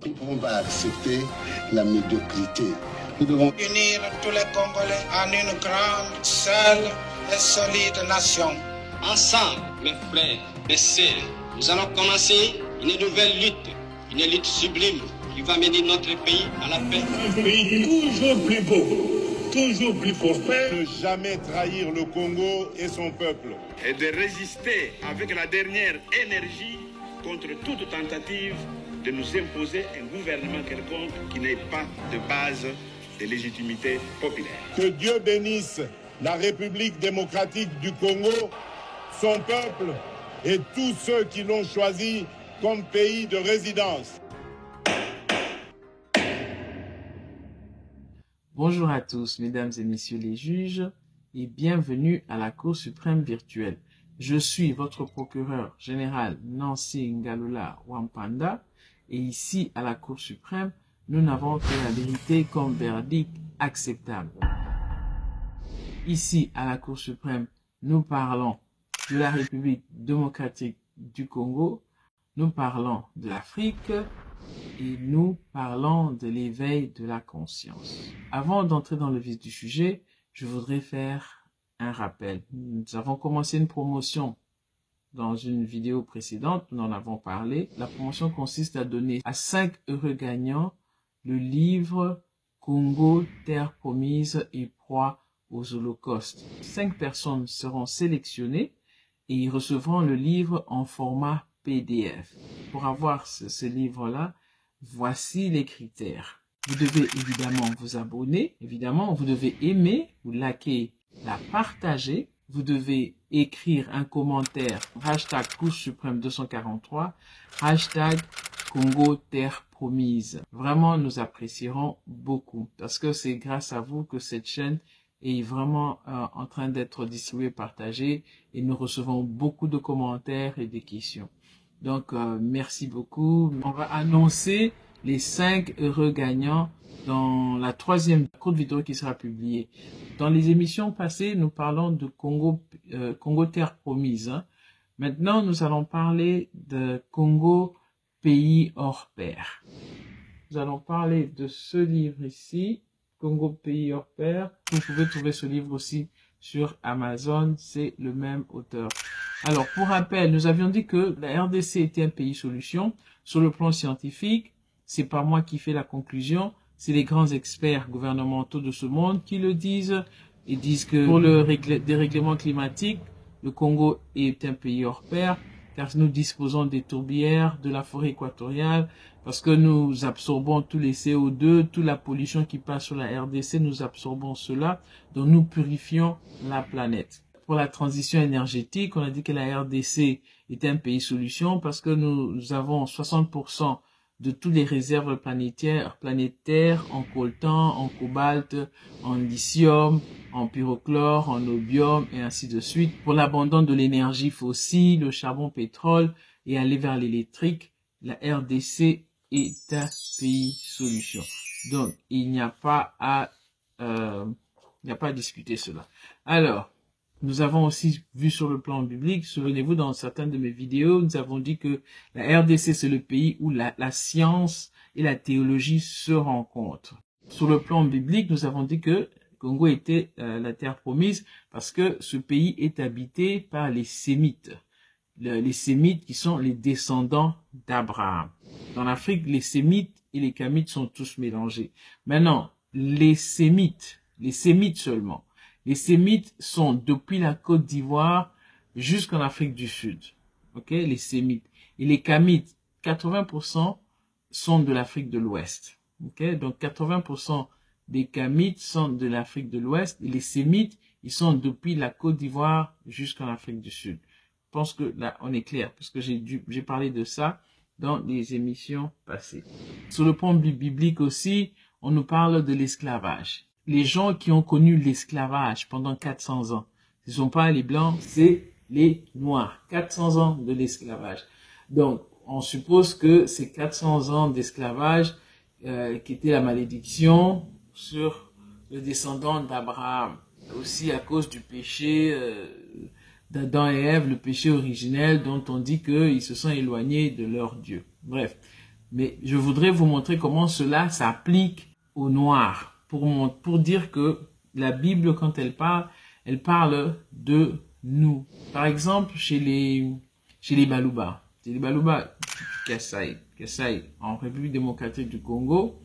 Nous ne pouvons pas accepter la médiocrité. Nous devons unir tous les Congolais en une grande, seule et solide nation. Ensemble, mes frères, mes sœurs, nous allons commencer une nouvelle lutte sublime qui va mener notre pays à la paix. Un pays toujours plus beau, toujours plus prospère. Ne jamais trahir le Congo et son peuple. Et de résister avec la dernière énergie contre toute tentative de nous imposer un gouvernement quelconque qui n'ait pas de base de légitimité populaire. Que Dieu bénisse la République démocratique du Congo, son peuple et tous ceux qui l'ont choisi comme pays de résidence. Bonjour à tous, mesdames et messieurs les juges, et bienvenue à la Cour suprême virtuelle. Je suis votre procureur général Nancy Ngalola Wampanda, et ici à la Cour suprême, nous n'avons que la vérité comme verdict acceptable. Ici à la Cour suprême, nous parlons de la République démocratique du Congo, nous parlons de l'Afrique et nous parlons de l'éveil de la conscience. Avant d'entrer dans le vif du sujet, je voudrais faire un rappel. Nous avons commencé une promotion dans une vidéo précédente, nous en avons parlé. La promotion consiste à donner à 5 heureux gagnants le livre Congo, terre promise et proie aux holocaustes. 5 personnes seront sélectionnées et ils recevront le livre en format PDF. Pour avoir ce livre-là, voici les critères. Vous devez évidemment vous abonner, évidemment, vous devez aimer, vous liker, la partager. Vous devez écrire un commentaire, hashtag Cour suprême 243, hashtag Congo terre promise. Vraiment, nous apprécierons beaucoup parce que c'est grâce à vous que cette chaîne est vraiment en train d'être distribuée, partagée et nous recevons beaucoup de commentaires et de questions. Donc, merci beaucoup. On va annoncer les 5 heureux gagnants dans la 3e courte vidéo qui sera publiée. Dans les émissions passées, nous parlons de Congo terre promise. Hein. Maintenant, nous allons parler de Congo pays hors pair. Nous allons parler de ce livre ici, Congo pays hors pair. Vous pouvez trouver ce livre aussi sur Amazon, c'est le même auteur. Alors, pour rappel, nous avions dit que la RDC était un pays solution. Sur le plan scientifique, c'est pas moi qui fais la conclusion, c'est les grands experts gouvernementaux de ce monde qui le disent. Ils disent que pour le dérèglement climatique, le Congo est un pays hors pair, car nous disposons des tourbières, de la forêt équatoriale, parce que nous absorbons tous les CO2, toute la pollution qui passe sur la RDC, nous absorbons cela, donc nous purifions la planète. Pour la transition énergétique, on a dit que la RDC est un pays solution parce que nous avons 60% de toutes les réserves planétaires en coltan, en cobalt, en lithium, en pyrochlore, en niobium et ainsi de suite. Pour l'abandon de l'énergie fossile, le charbon, pétrole et aller vers l'électrique, la RDC est un pays solution. Donc, il n'y a pas à discuter cela. Alors, nous avons aussi vu sur le plan biblique, souvenez-vous, dans certaines de mes vidéos, nous avons dit que la RDC, c'est le pays où la science et la théologie se rencontrent. Sur le plan biblique, nous avons dit que Congo était la terre promise parce que ce pays est habité par les Sémites. Les Sémites qui sont les descendants d'Abraham. Dans l'Afrique, les Sémites et les Kamites sont tous mélangés. Maintenant, les Sémites seulement. Les Sémites sont depuis la Côte d'Ivoire jusqu'en Afrique du Sud. Ok, les Sémites. Et les Kamites, 80% sont de l'Afrique de l'Ouest. Ok, donc 80% des Kamites sont de l'Afrique de l'Ouest et les Sémites, ils sont depuis la Côte d'Ivoire jusqu'en Afrique du Sud. Je pense que là, on est clair parce que j'ai parlé de ça dans les émissions passées. Sur le plan biblique aussi, on nous parle de l'esclavage. Les gens qui ont connu l'esclavage pendant 400 ans, ce ne sont pas les blancs, c'est les noirs. 400 ans de l'esclavage. Donc, on suppose que ces 400 ans d'esclavage qui était la malédiction sur le descendant d'Abraham. Aussi à cause du péché d'Adam et Ève, le péché originel dont on dit qu'ils se sont éloignés de leur Dieu. Bref, Mais je voudrais vous montrer comment cela s'applique aux Noirs. Pour dire que la Bible, quand elle parle de nous. Par exemple, chez les Baluba. Chez les Baluba, Kasaï, en République démocratique du Congo,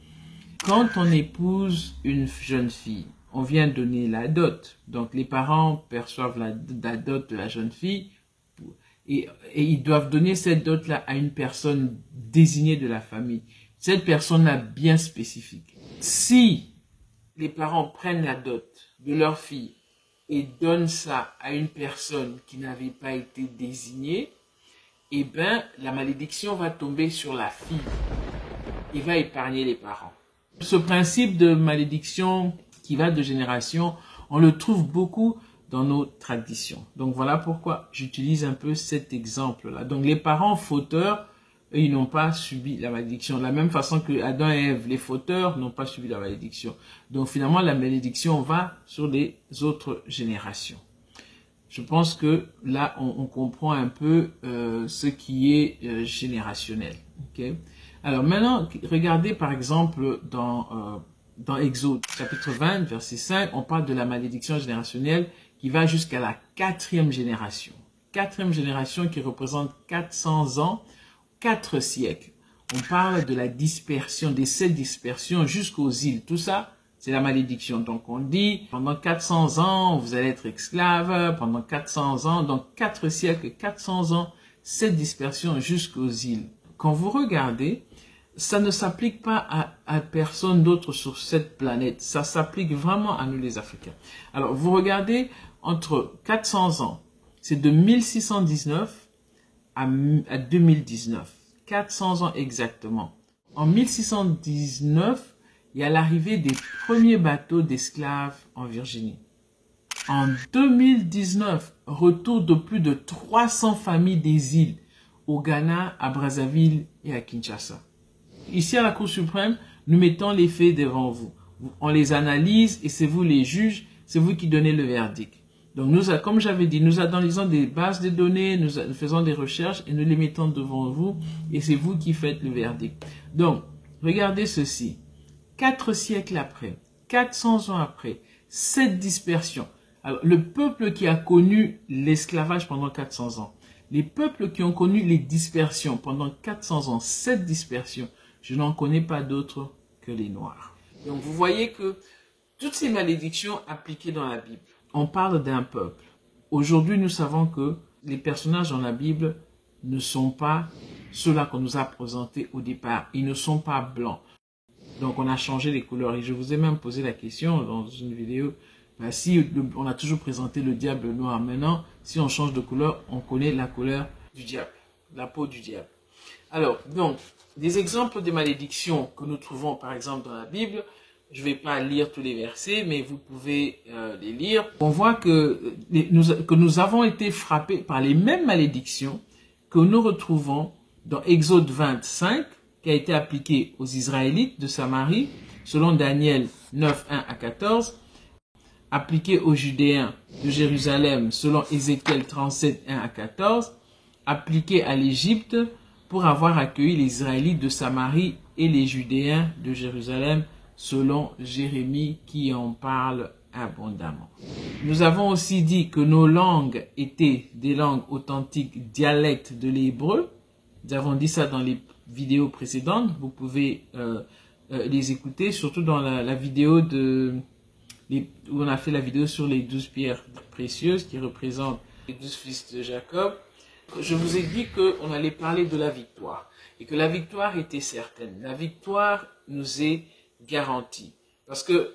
quand on épouse une jeune fille, on vient donner la dot. Donc, les parents perçoivent la dot de la jeune fille et ils doivent donner cette dot-là à une personne désignée de la famille. Cette personne-là bien spécifique. Si les parents prennent la dot de leur fille et donnent ça à une personne qui n'avait pas été désignée, eh bien, la malédiction va tomber sur la fille et va épargner les parents. Ce principe de malédiction qui va de génération, on le trouve beaucoup dans nos traditions. Donc voilà pourquoi j'utilise un peu cet exemple-là. Donc les parents fauteurs, eux, ils n'ont pas subi la malédiction. De la même façon que Adam et Ève, les fauteurs, n'ont pas subi la malédiction. Donc finalement, la malédiction va sur les autres générations. Je pense que là, on comprend un peu ce qui est générationnel. Okay? Alors maintenant, regardez par exemple dans Exode, chapitre 20, verset 5, on parle de la malédiction générationnelle qui va jusqu'à la 4e génération. 4e génération qui représente 400 ans, 4 siècles. On parle de la dispersion, des 7 dispersions jusqu'aux îles. Tout ça, c'est la malédiction. Donc on dit, pendant 400 ans, vous allez être esclave, pendant 400 ans, donc 4 siècles, 400 ans, 7 dispersions jusqu'aux îles. Quand vous regardez, ça ne s'applique pas à personne d'autre sur cette planète. Ça s'applique vraiment à nous les Africains. Alors, vous regardez, entre 400 ans, c'est de 1619 à 2019. 400 ans exactement. En 1619, il y a l'arrivée des premiers bateaux d'esclaves en Virginie. En 2019, retour de plus de 300 familles des îles au Ghana, à Brazzaville et à Kinshasa. Ici à la Cour suprême, nous mettons les faits devant vous. On les analyse et c'est vous les juges, c'est vous qui donnez le verdict. Donc nous, comme j'avais dit, nous analysons des bases de données, nous faisons des recherches et nous les mettons devant vous et c'est vous qui faites le verdict. Donc, regardez ceci. 4 siècles après, 400 ans après, 7 dispersions. Alors, le peuple qui a connu l'esclavage pendant 400 ans, les peuples qui ont connu les dispersions pendant 400 ans, 7 dispersions, je n'en connais pas d'autres que les Noirs. Donc vous voyez que toutes ces malédictions appliquées dans la Bible, on parle d'un peuple. Aujourd'hui, nous savons que les personnages dans la Bible ne sont pas ceux-là qu'on nous a présentés au départ. Ils ne sont pas blancs. Donc on a changé les couleurs. Et je vous ai même posé la question dans une vidéo. Si on a toujours présenté le diable noir, maintenant, si on change de couleur, on connaît la couleur du diable, la peau du diable. Alors, donc, des exemples de malédictions que nous trouvons par exemple dans la Bible, je ne vais pas lire tous les versets, mais vous pouvez les lire. On voit que nous avons été frappés par les mêmes malédictions que nous retrouvons dans Exode 25, qui a été appliqué aux Israélites de Samarie, selon Daniel 9, 1 à 14, appliqué aux Judéens de Jérusalem, selon Ézéchiel 37, 1 à 14, appliqué à l'Égypte pour avoir accueilli les Israélites de Samarie et les Judéens de Jérusalem, selon Jérémie qui en parle abondamment. Nous avons aussi dit que nos langues étaient des langues authentiques, dialectes de l'hébreu. Nous avons dit ça dans les vidéos précédentes. Vous pouvez les écouter, surtout dans la vidéo où on a fait la vidéo sur les 12 pierres précieuses qui représentent les 12 fils de Jacob. Je vous ai dit qu'on allait parler de la victoire et que la victoire était certaine. La victoire nous est garantie parce que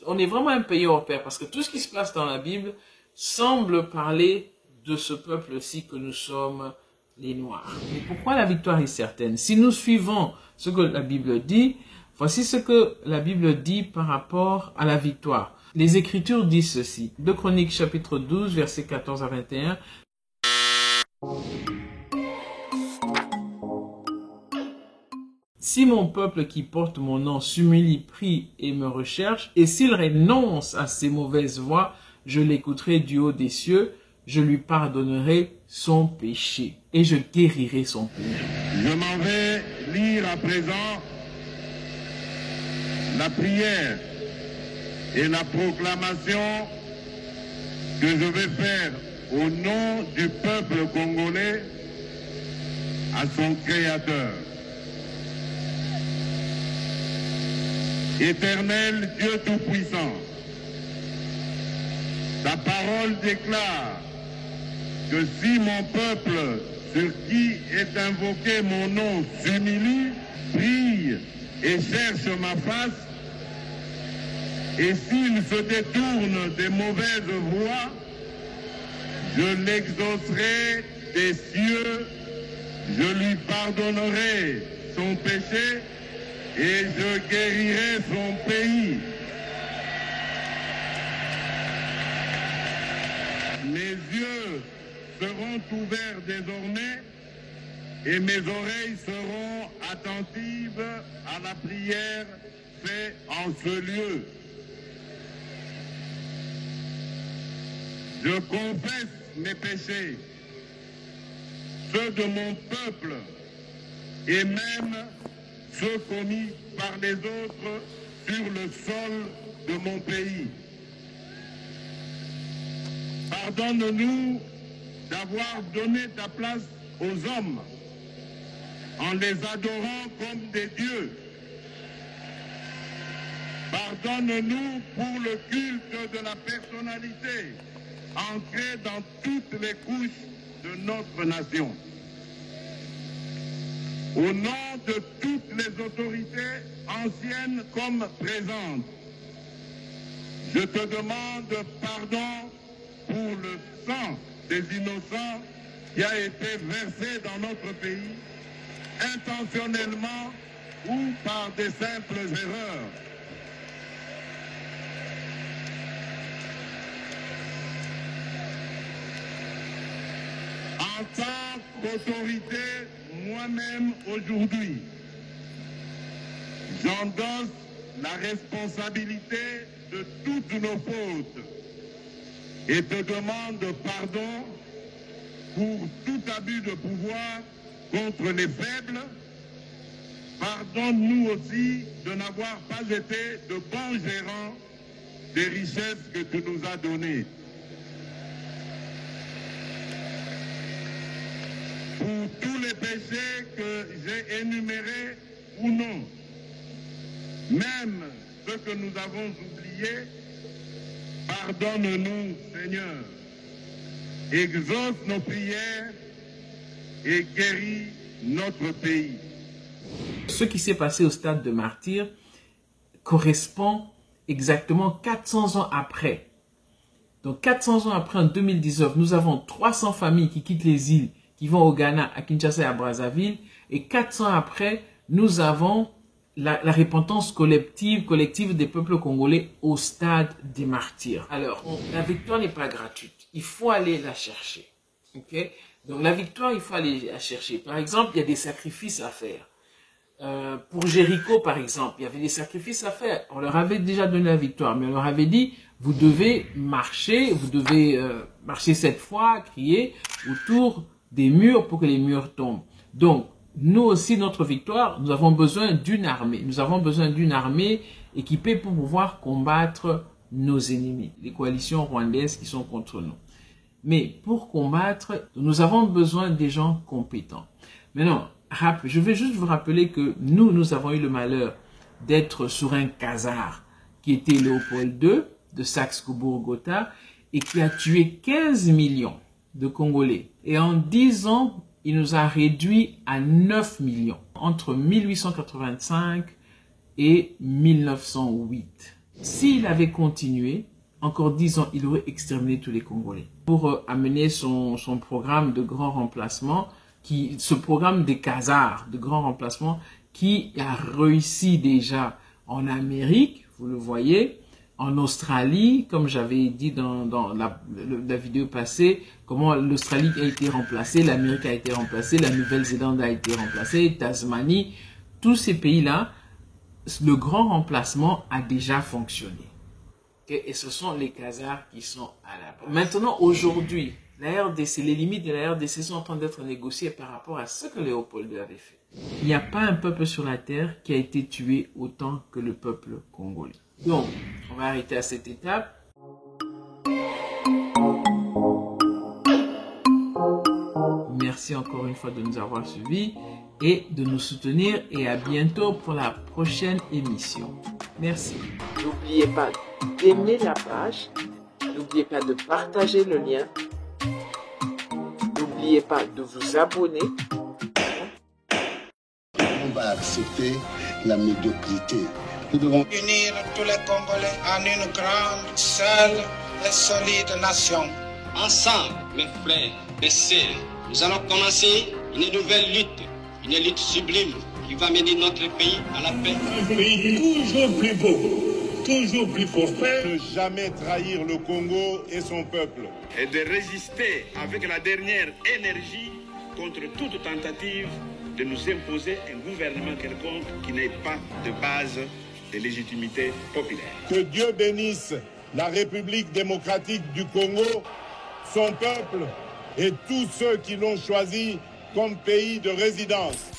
on est vraiment un pays hors pair parce que tout ce qui se passe dans la Bible semble parler de ce peuple-ci que nous sommes les Noirs. Mais pourquoi la victoire est certaine? Si nous suivons ce que la Bible dit, voici ce que la Bible dit par rapport à la victoire. Les Écritures disent ceci. 2 Chroniques chapitre 12, versets 14 à 21. Si mon peuple qui porte mon nom s'humilie, prie et me recherche, et s'il renonce à ses mauvaises voies, je l'écouterai du haut des cieux, je lui pardonnerai son péché et je guérirai son pays. Je m'en vais à présent la prière et la proclamation que je vais faire au nom du peuple congolais à son Créateur. Éternel Dieu Tout-Puissant, ta parole déclare que si mon peuple sur qui est invoqué mon nom s'humilie, prie et cherche ma face, et s'il se détourne des mauvaises voies, je l'exaucerai des cieux, je lui pardonnerai son péché et je guérirai son pays. Mes yeux seront ouverts désormais et mes oreilles seront attentives à la prière faite en ce lieu. Je confesse mes péchés, ceux de mon peuple et même ceux commis par les autres sur le sol de mon pays. Pardonne-nous d'avoir donné ta place aux hommes en les adorant comme des dieux. Pardonne-nous pour le culte de la personnalité ancré dans toutes les couches de notre nation. Au nom de toutes les autorités anciennes comme présentes, je te demande pardon pour le sang des innocents qui a été versé dans notre pays, intentionnellement ou par des simples erreurs. En tant qu'autorité, moi-même aujourd'hui, j'endosse la responsabilité de toutes nos fautes et te demande pardon pour tout abus de pouvoir contre les faibles. Pardonne-nous aussi de n'avoir pas été de bons gérants des richesses que tu nous as données. Pour tous les péchés que j'ai énumérés ou non, même ceux que nous avons oubliés, pardonne-nous, Seigneur. Exauce nos prières et guéris notre pays. Ce qui s'est passé au stade de martyrs correspond exactement 400 ans après. Donc 400 ans après, en 2019, nous avons 300 familles qui quittent les îles, qui vont au Ghana, à Kinshasa et à Brazzaville. Et 400 ans après, nous avons la repentance collective des peuples congolais au stade des martyrs. Alors, la victoire n'est pas gratuite. Il faut aller la chercher. Okay? Donc la victoire, il faut aller la chercher. Par exemple, il y a des sacrifices à faire. Pour Jéricho, par exemple, il y avait des sacrifices à faire. On leur avait déjà donné la victoire, mais on leur avait dit, vous devez marcher 7 fois, crier autour des murs pour que les murs tombent. Donc, nous aussi, notre victoire, nous avons besoin d'une armée. Nous avons besoin d'une armée équipée pour pouvoir combattre nos ennemis, les coalitions rwandaises qui sont contre nous. Mais pour combattre, nous avons besoin des gens compétents. Maintenant, je vais juste vous rappeler que nous avons eu le malheur d'être sur un khazar qui était Léopold II de Saxe-Cobourg-Gotha et qui a tué 15 millions de Congolais. Et en 10 ans, il nous a réduit à 9 millions entre 1885 et 1908. S'il avait continué, encore 10 ans, il aurait exterminé tous les Congolais. Pour amener son programme de grand remplacement, ce programme des khazars, de grand remplacement, qui a réussi déjà en Amérique, vous le voyez, en Australie, comme j'avais dit dans la vidéo passée, comment l'Australie a été remplacée, l'Amérique a été remplacée, la Nouvelle-Zélande a été remplacée, Tasmanie, tous ces pays-là, le grand remplacement a déjà fonctionné. Okay? Et ce sont les khazars qui sont à la base. Maintenant, aujourd'hui, la RDC, les limites de la RDC sont en train d'être négociées par rapport à ce que Léopold II avait fait. Il n'y a pas un peuple sur la terre qui a été tué autant que le peuple congolais. Donc, on va arrêter à cette étape. Merci encore une fois de nous avoir suivis et de nous soutenir et à bientôt pour la prochaine émission. Merci. N'oubliez pas d'aimer la page. N'oubliez pas de partager le lien. N'oubliez pas de vous abonner. On va accepter la médiocrité. Nous devons unir tous les Congolais en une grande, seule et solide nation. Ensemble, mes frères, mes sœurs, nous allons commencer une nouvelle lutte sublime qui va mener notre pays à la paix. Un pays toujours plus beau, toujours plus prospère. Ne jamais trahir le Congo et son peuple. Et de résister avec la dernière énergie contre toute tentative de nous imposer un gouvernement quelconque qui n'ait pas de base de légitimité populaire. Que Dieu bénisse la République démocratique du Congo, son peuple et tous ceux qui l'ont choisi comme pays de résidence.